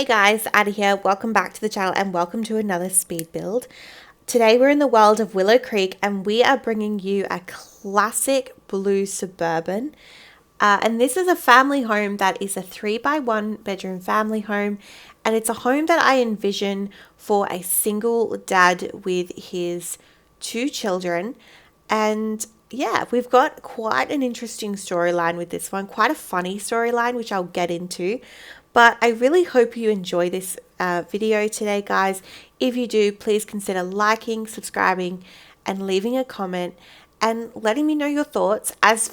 Hey guys, Addie here. Welcome back to the channel and welcome to another speed build. Today we're in the world of Willow Creek and we are bringing you a classic blue Suburban. And this is a family home that is a 3x1 bedroom family home. And it's a home that I envision for a single dad with his two children. And yeah, we've got quite an interesting storyline with this one, quite a funny storyline, which I'll get into. But I really hope you enjoy this video today, guys. If you do, please consider liking, subscribing, and leaving a comment and letting me know your thoughts. As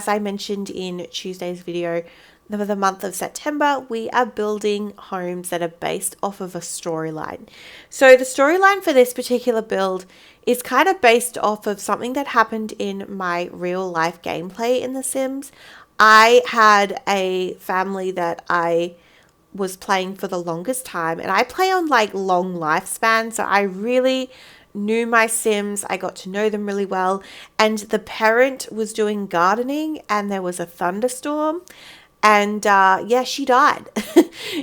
I mentioned in Tuesday's video, for the month of September, we are building homes that are based off of a storyline. So the storyline for this particular build is kind of based off of something that happened in my real life gameplay in The Sims. I had a family that I was playing for the longest time, and I play on like long lifespan, so I really knew my Sims. I got to know them really well, and the parent was doing gardening and there was a thunderstorm. And yeah, she died.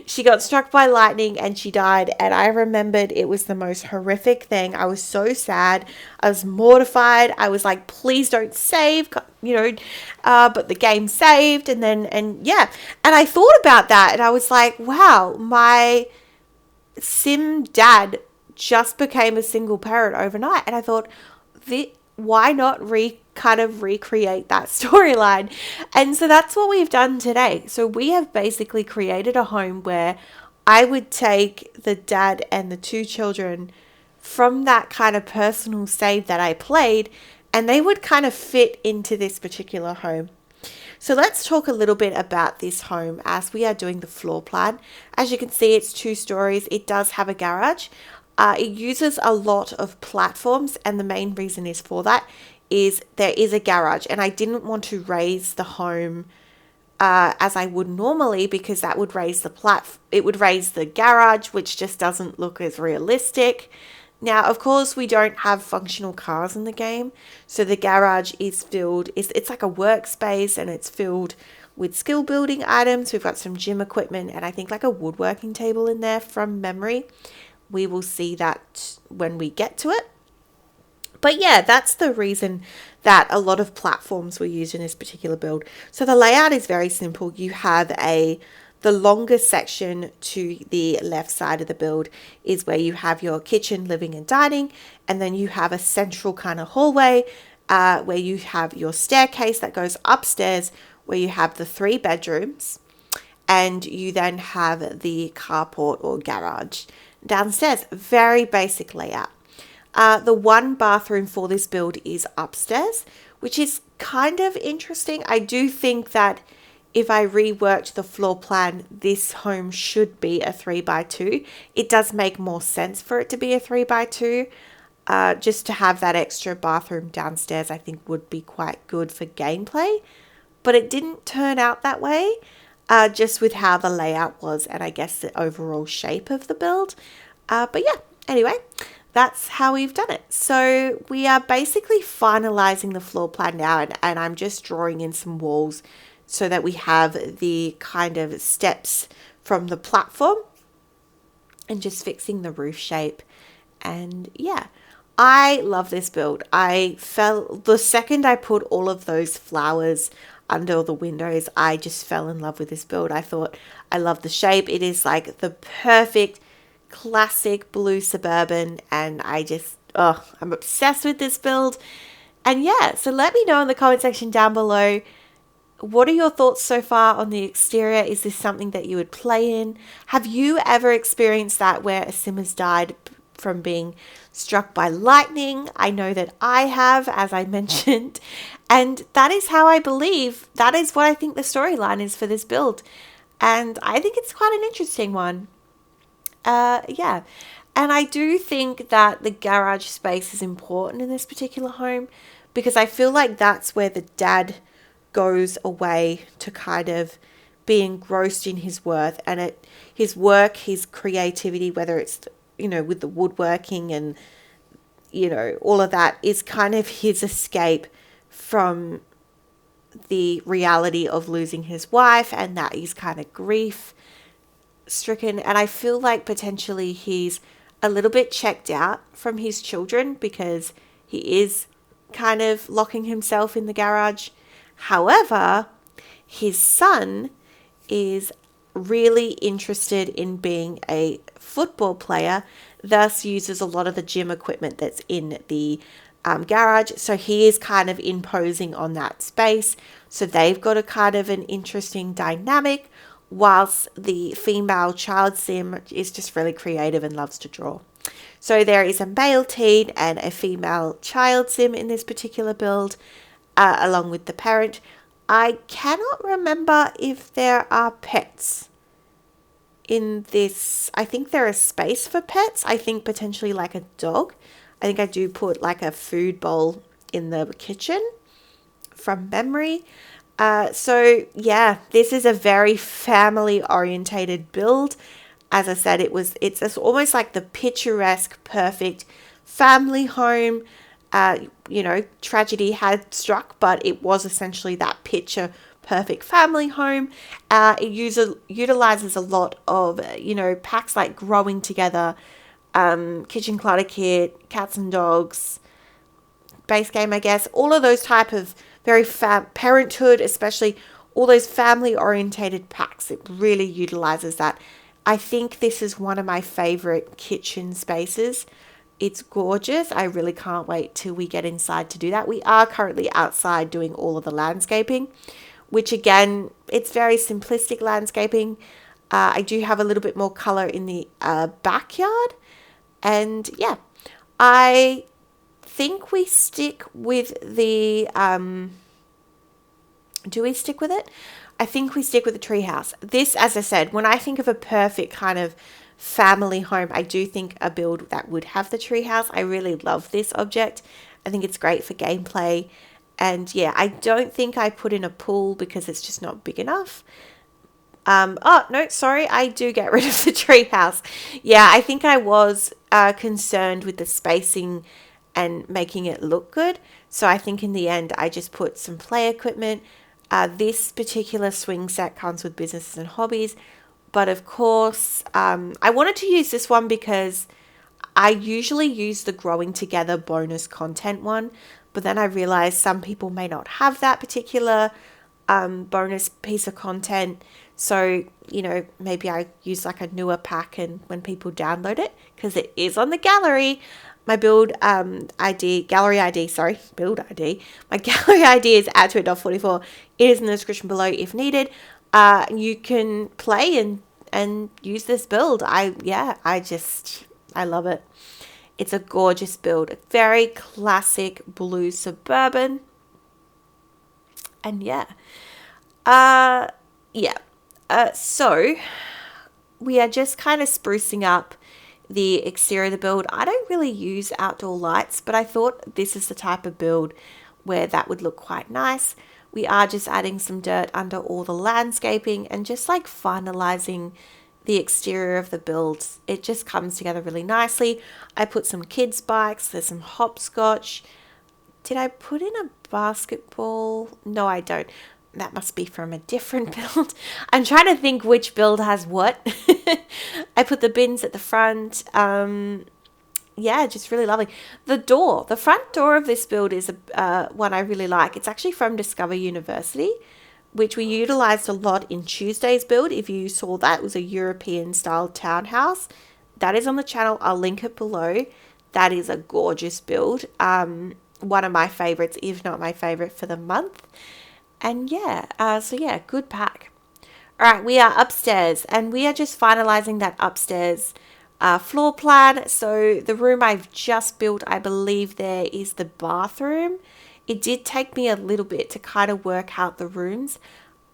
She got struck by lightning and she died. And I remembered it was the most horrific thing. I was so sad. I was mortified. I was like, please don't save, but the game saved. And yeah. And I thought about that and I was like, wow, my Sim dad just became a single parent overnight. And I thought, why not recreate that storyline? And so that's what we've done today. So we have basically created a home where I would take the dad and the two children from that kind of personal save that I played, and they would kind of fit into this particular home. So let's talk a little bit about this home as we are doing the floor plan. As you can see, it's 2 stories. It does have a garage. It uses a lot of platforms, and the main reason is for that is there is a garage, and I didn't want to raise the home as I would normally, because that would raise it would raise the garage, which just doesn't look as realistic. Now, of course, we don't have functional cars in the game, so the garage is filled, it's like a workspace, and it's filled with skill building items. We've got some gym equipment and I think like a woodworking table in there from memory. We will see that when we get to it. But yeah, that's the reason that a lot of platforms were used in this particular build. So the layout is very simple. You have the longest section to the left side of the build is where you have your kitchen, living and dining. And then you have a central kind of hallway where you have your staircase that goes upstairs, where you have the 3 bedrooms. And you then have the carport or garage downstairs. Very basic layout. The 1 bathroom for this build is upstairs, which is kind of interesting. I do think that if I reworked the floor plan, this home should be a 3x2. It does make more sense for it to be a 3x2. Just to have that extra bathroom downstairs, I think would be quite good for gameplay. But it didn't turn out that way. Just with how the layout was and I guess the overall shape of the build. But yeah, anyway, that's how we've done it. So we are basically finalizing the floor plan now, and I'm just drawing in some walls so that we have the kind of steps from the platform and just fixing the roof shape. And yeah, I love this build. The second I put all of those flowers under the windows, I just fell in love with this build. I thought, I love the shape. It is like the perfect classic blue Suburban, and I'm obsessed with this build. And yeah, so let me know in the comment section down below, what are your thoughts so far on the exterior? Is this something that you would play in? Have you ever experienced that where a sim has died from being struck by lightning? I know that I have, as I mentioned, and that is how I believe, that is what I think the storyline is for this build, and I think it's quite an interesting one. Yeah, and I do think that the garage space is important in this particular home, because I feel like that's where the dad goes away to kind of be engrossed in his work, and his work, his creativity, whether it's with the woodworking and all of that, is kind of his escape from the reality of losing his wife, and that is kind of grief. stricken, and I feel like potentially he's a little bit checked out from his children because he is kind of locking himself in the garage. However, his son is really interested in being a football player, thus uses a lot of the gym equipment that's in the garage. So he is kind of imposing on that space. So they've got a kind of an interesting dynamic, whilst the female child sim is just really creative and loves to draw. So there is a male teen and a female child sim in this particular build, along with the parent. I cannot remember if there are pets in this. I think there is space for pets. I think potentially like a dog. I think I do put like a food bowl in the kitchen from memory. So yeah, this is a very family orientated build. As I said, it's almost like the picturesque, perfect family home. Tragedy had struck, but it was essentially that picture perfect family home. It utilizes a lot of, packs like Growing Together, Kitchen Clutter Kit, Cats and Dogs, base game, I guess. All of those type of very parenthood, especially all those family orientated packs. It really utilizes that. I think this is one of my favorite kitchen spaces. It's gorgeous. I really can't wait till we get inside to do that. We are currently outside doing all of the landscaping, which again, it's very simplistic landscaping. I do have a little bit more color in the backyard. And yeah, I think we stick with the, do we stick with it? I think we stick with the treehouse. This, as I said, when I think of a perfect kind of family home, I do think a build that would have the treehouse. I really love this object. I think it's great for gameplay. And yeah, I don't think I put in a pool because it's just not big enough. Oh, no, sorry, I do get rid of the treehouse. Yeah, I think I was concerned with the spacing and making it look good. So I think in the end, I just put some play equipment. This particular swing set comes with businesses and hobbies. But of course, I wanted to use this one because I usually use the Growing Together bonus content one. But then I realized some people may not have that particular bonus piece of content. So, maybe I use like a newer pack and when people download it, because it is on the gallery. My build gallery ID. My gallery ID is @2.44. It is in the description below if needed. You can play and use this build. I love it. It's a gorgeous build. A very classic blue Suburban. And so we are just kind of sprucing up the exterior of the build. I don't really use outdoor lights, but I thought this is the type of build where that would look quite nice. We are just adding some dirt under all the landscaping and just like finalizing the exterior of the build. It just comes together really nicely. I put some kids' bikes. There's some hopscotch. Did I put in a basketball? No, I don't. That must be from a different build. I'm trying to think which build has what. I put the bins at the front. Just really lovely. The front door of this build is one I really like. It's actually from Discover University, which we utilized a lot in Tuesday's build. If you saw that, it was a European style townhouse. That is on the channel. I'll link it below. That is a gorgeous build. One of my favorites, if not my favorite for the month. And good pack. All right, we are upstairs and we are just finalizing that upstairs floor plan. So the room I've just built, I believe there is the bathroom. It did take me a little bit to kind of work out the rooms.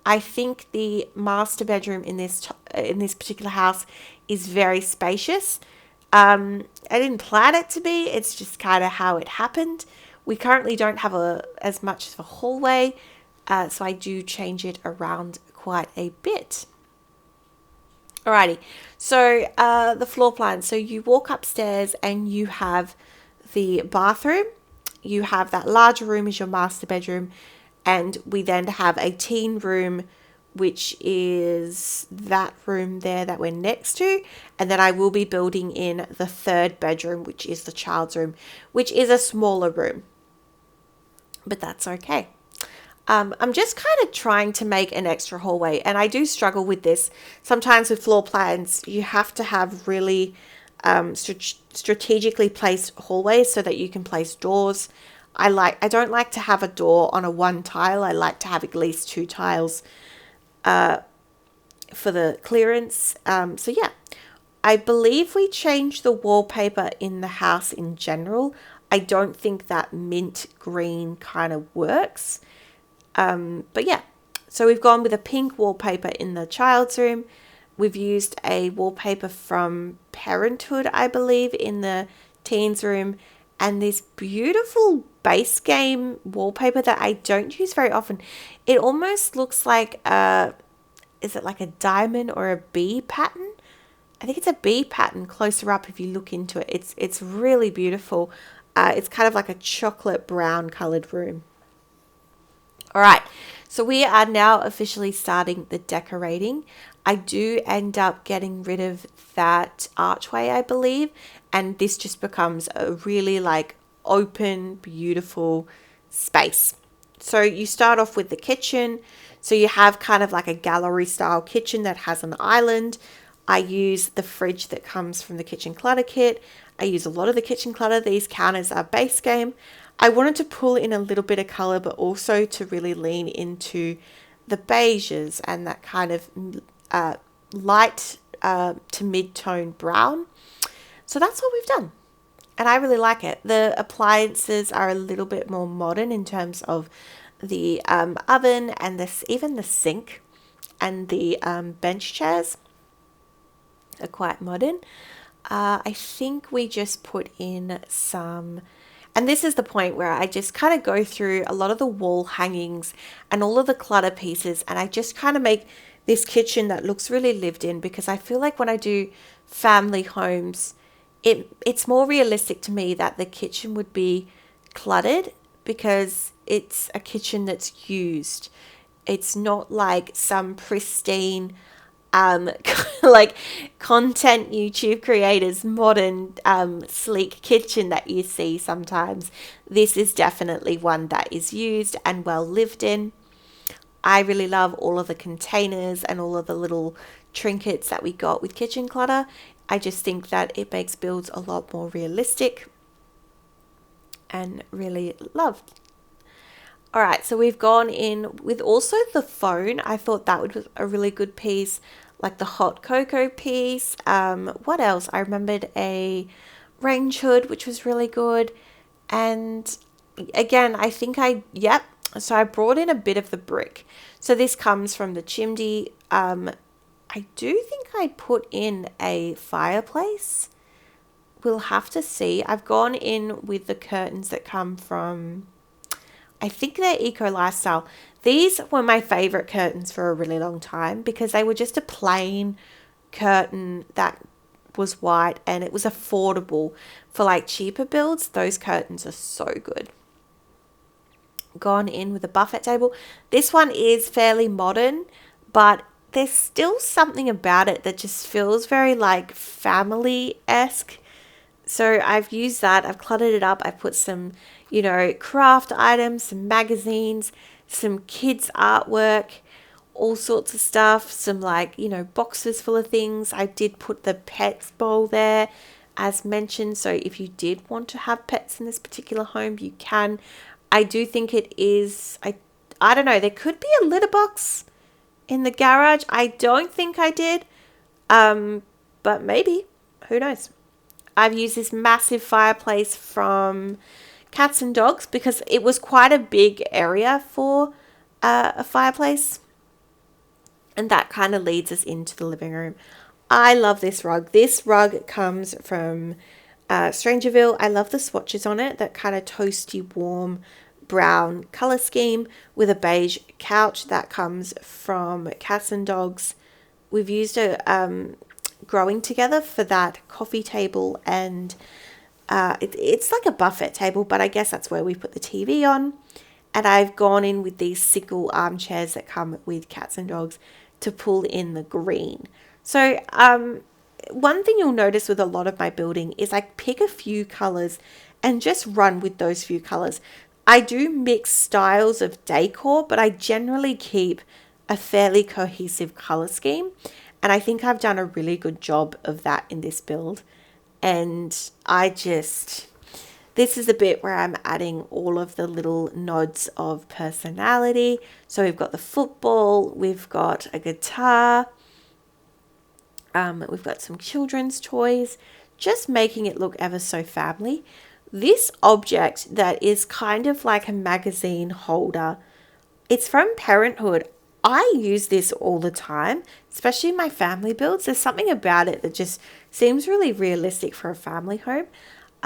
I think the master bedroom in this particular house is very spacious. I didn't plan it to be. It's just kind of how it happened. We currently don't have as much of a hallway. So I do change it around quite a bit. Alrighty, so the floor plan. So you walk upstairs and you have the bathroom. You have that larger room as your master bedroom. And we then have a teen room which is that room there that we're next to. And then I will be building in the third bedroom, which is the child's room, which is a smaller room. But that's okay. I'm just kind of trying to make an extra hallway, and I do struggle with this. Sometimes with floor plans, you have to have really strategically placed hallways so that you can place doors. I don't like to have a door on a one tile. I like to have at least two tiles for the clearance. So yeah, I believe we changed the wallpaper in the house in general. I don't think that mint green kind of works. But yeah, so we've gone with a pink wallpaper in the child's room. We've used a wallpaper from Parenthood, I believe, in the teens room. And this beautiful base game wallpaper that I don't use very often. It almost looks like is it like a diamond or a bee pattern? I think it's a bee pattern closer up if you look into it. It's really beautiful. It's kind of like a chocolate brown colored room. All right, so we are now officially starting the decorating. I do end up getting rid of that archway, I believe, and this just becomes a really like open, beautiful space. So you start off with the kitchen. So you have kind of like a gallery style kitchen that has an island. I use the fridge that comes from the kitchen clutter kit. I use a lot of the kitchen clutter. These counters are base game. I wanted to pull in a little bit of color, but also to really lean into the beiges and that kind of light to mid-tone brown. So that's what we've done. And I really like it. The appliances are a little bit more modern in terms of the oven and even the sink and the bench chairs are quite modern. I think we just put in some, and this is the point where I just kind of go through a lot of the wall hangings and all of the clutter pieces, and I just kind of make this kitchen that looks really lived in, because I feel like when I do family homes, it's more realistic to me that the kitchen would be cluttered because it's a kitchen that's used. It's not like some pristine like content YouTube creators modern sleek kitchen that you see sometimes. This is definitely one that is used and well lived in. I really love all of the containers and all of the little trinkets that we got with kitchen clutter. I just think that it makes builds a lot more realistic and really loved. All right, so we've gone in with also the phone. I thought that was a really good piece, like the hot cocoa piece. What else? I remembered a range hood, which was really good. And again, I think so I brought in a bit of the brick. So this comes from the chimney. I do think I put in a fireplace. We'll have to see. I've gone in with the curtains that come from, I think they're Eco Lifestyle. These were my favorite curtains for a really long time because they were just a plain curtain that was white and it was affordable for like cheaper builds. Those curtains are so good. Gone in with a buffet table. This one is fairly modern, but there's still something about it that just feels very like family-esque. So I've used that. I've cluttered it up. I've put some, craft items, some magazines, some kids artwork, all sorts of stuff, some boxes full of things. I did put the pets bowl there as mentioned. So if you did want to have pets in this particular home, you can. I do think it is, I don't know, there could be a litter box in the garage. I don't think I did, but maybe, who knows. I've used this massive fireplace from Cats and Dogs because it was quite a big area for a fireplace. And that kind of leads us into the living room. I love this rug. This rug comes from Strangerville. I love the swatches on it, that kind of toasty, warm brown color scheme with a beige couch. That comes from Cats and Dogs. We've used a growing together for that coffee table, and it's like a buffet table, but I guess that's where we put the TV on. And I've gone in with these single armchairs that come with cats and dogs to pull in the green. So one thing you'll notice with a lot of my building is I pick a few colors and just run with those few colors. I do mix styles of decor, but I generally keep a fairly cohesive color scheme. And I think I've done a really good job of that in this build. And this is the bit where I'm adding all of the little nods of personality. So we've got the football, we've got a guitar, we've got some children's toys, just making it look ever so family. This object that is kind of like a magazine holder, it's from Parenthood. I use this all the time, especially in my family builds. There's something about it that just seems really realistic for a family home.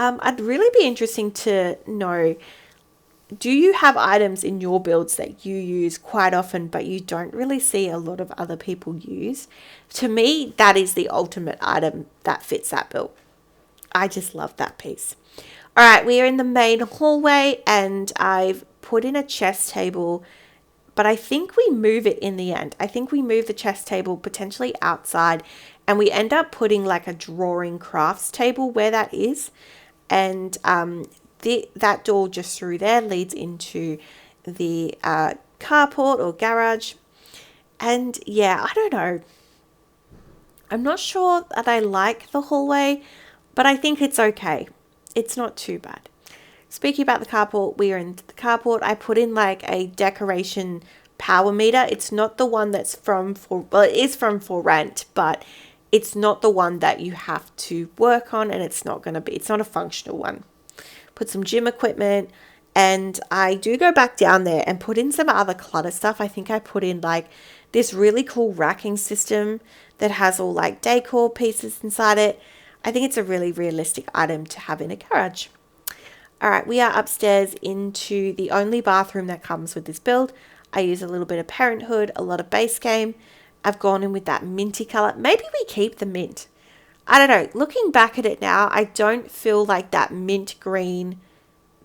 I'd really be interesting to know, do you have items in your builds that you use quite often but you don't really see a lot of other people use? To me, that is the ultimate item that fits that build. I just love that piece. All right, we are in the main hallway and I've put in a chess table, but I think we move it in the end. I think we move the chess table potentially outside and we end up putting like a drawing crafts table where that is. And that door just through there leads into the carport or garage. And yeah, I don't know. I'm not sure that I like the hallway, but I think it's okay. It's not too bad. Speaking about the carport, we are in the carport. I put in like a decoration power meter. It's not the one that's it is from For Rent, but it's not the one that you have to work on, and it's not a functional one. Put some gym equipment, and I do go back down there and put in some other clutter stuff. I think I put in like this really cool racking system that has all like decor pieces inside it. I think it's a really realistic item to have in a garage. All right, we are upstairs into the only bathroom that comes with this build. I use a little bit of Parenthood, a lot of base game. I've gone in with that minty color. Maybe we keep the mint. I don't know. Looking back at it now, I don't feel like that mint green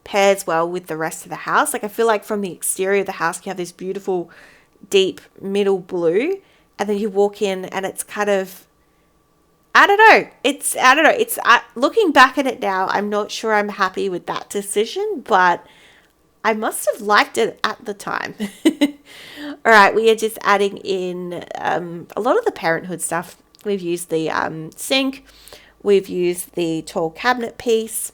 pairs well with the rest of the house. Like I feel like from the exterior of the house, you have this beautiful deep middle blue, and then you walk in and it's kind of, I don't know. It's looking back at it now, I'm not sure I'm happy with that decision, but I must have liked it at the time. All right, we are just adding in a lot of the Parenthood stuff. We've used the sink. We've used the tall cabinet piece.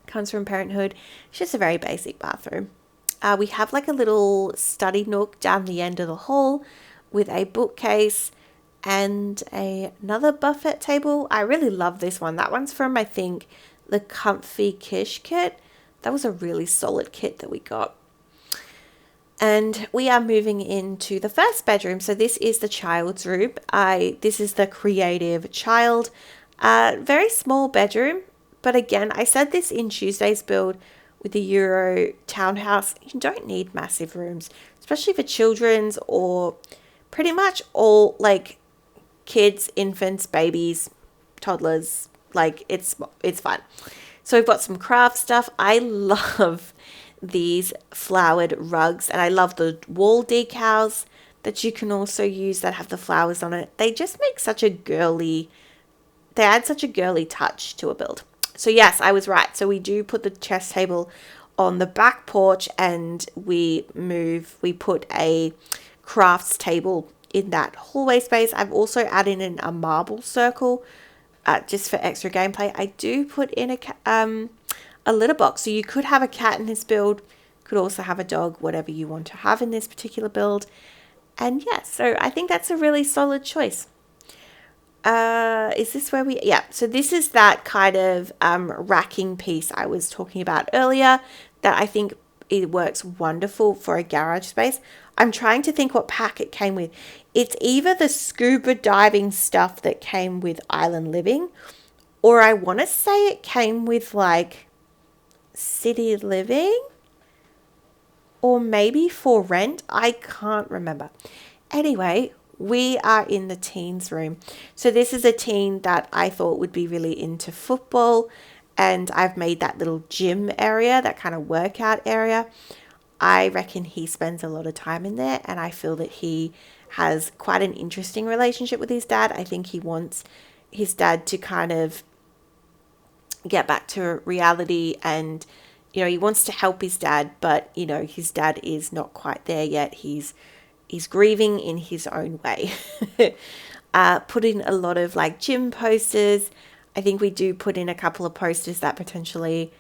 Comes from Parenthood. It's just a very basic bathroom. We have like a little study nook down the end of the hall with a bookcase and another buffet table. I really love this one. That one's from, I think, the Comfy Kish kit. That was a really solid kit that we got. And we are moving into the first bedroom. So this is the child's room. This is the creative child. Very small bedroom. But again, I said this in Tuesday's build with the Euro townhouse. You don't need massive rooms, especially for children's or pretty much all like kids, infants, babies, toddlers. Like it's fun. So we've got some craft stuff. I love these flowered rugs and I love the wall decals that you can also use that have the flowers on it. They just make they add such a girly touch to a build. So yes, I was right. So we do put the chess table on the back porch and we put a crafts table in that hallway space. I've also added in a marble circle just for extra gameplay. I do put in a litter box. So you could have a cat in this build, could also have a dog, whatever you want to have in this particular build. And yeah, so I think that's a really solid choice. Is this where so this is that kind of racking piece I was talking about earlier that I think it works wonderful for a garage space. I'm trying to think what pack it came with. It's either the scuba diving stuff that came with Island Living, or I want to say it came with like City Living, or maybe For Rent. I can't remember. Anyway, we are in the teens room. So this is a teen that I thought would be really into football, and I've made that little gym area, that kind of workout area. I reckon he spends a lot of time in there, and I feel that he has quite an interesting relationship with his dad. I think he wants his dad to kind of get back to reality, and he wants to help his dad, but his dad is not quite there yet. He's grieving in his own way. Put in a lot of like gym posters. I think we do put in a couple of posters that potentially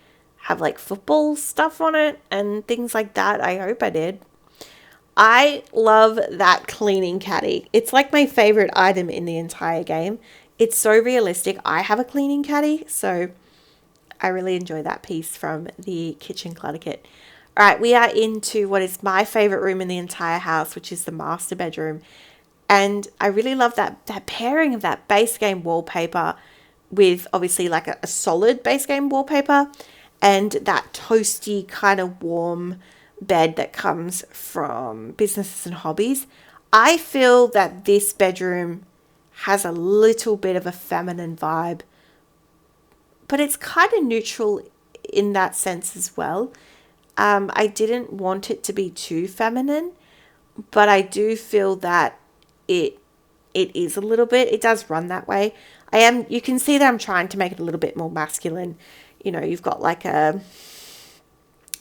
have like football stuff on it and things like that. I hope I did. I love that cleaning caddy. It's like my favorite item in the entire game. It's so realistic. I have a cleaning caddy, so I really enjoy that piece from the kitchen clutter kit. All right, we are into what is my favorite room in the entire house, which is the master bedroom. And I really love that pairing of that base game wallpaper with obviously like a solid base game wallpaper and that toasty kind of warm bed that comes from Businesses and Hobbies. I feel that this bedroom has a little bit of a feminine vibe, but it's kind of neutral in that sense as well. I didn't want it to be too feminine, but I do feel that it is a little bit, it does run that way. You can see that I'm trying to make it a little bit more masculine. You've got like a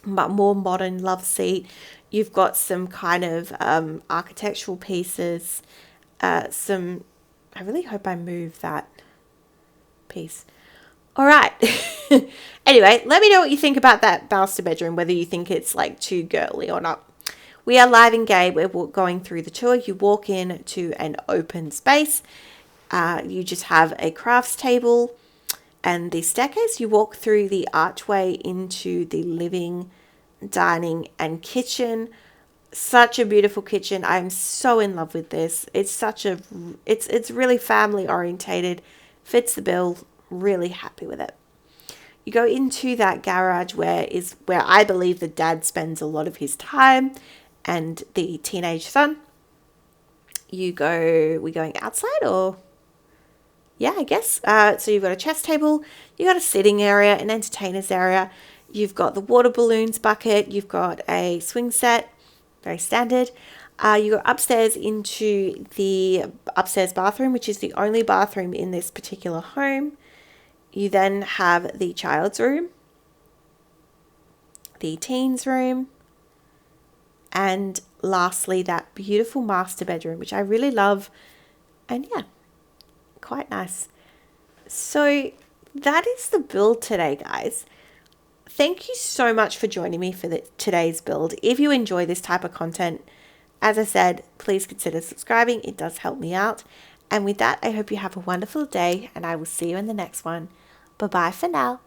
more modern love seat. You've got some kind of architectural pieces. I really hope I move that piece. All right. Anyway, let me know what you think about that master bedroom, whether you think it's like too girly or not. We are live and gay. We're going through the tour. You walk in to an open space. You just have a crafts table and the staircase. You walk through the archway into the living, dining, and kitchen. Such a beautiful kitchen. I'm so in love with this. It's really family orientated. Fits the bill. Really happy with it. You go into that garage where I believe the dad spends a lot of his time and the teenage son. We going outside or? Yeah, I guess. So you've got a chess table, you've got a sitting area, an entertainer's area. You've got the water balloons bucket. You've got a swing set, very standard. You go upstairs into the upstairs bathroom, which is the only bathroom in this particular home. You then have the child's room, the teen's room, and lastly, that beautiful master bedroom, which I really love. And yeah, quite nice. So that is the build today, guys. Thank you so much for joining me for today's build. If you enjoy this type of content, as I said, please consider subscribing. It does help me out. And with that, I hope you have a wonderful day, and I will see you in the next one. Bye-bye for now.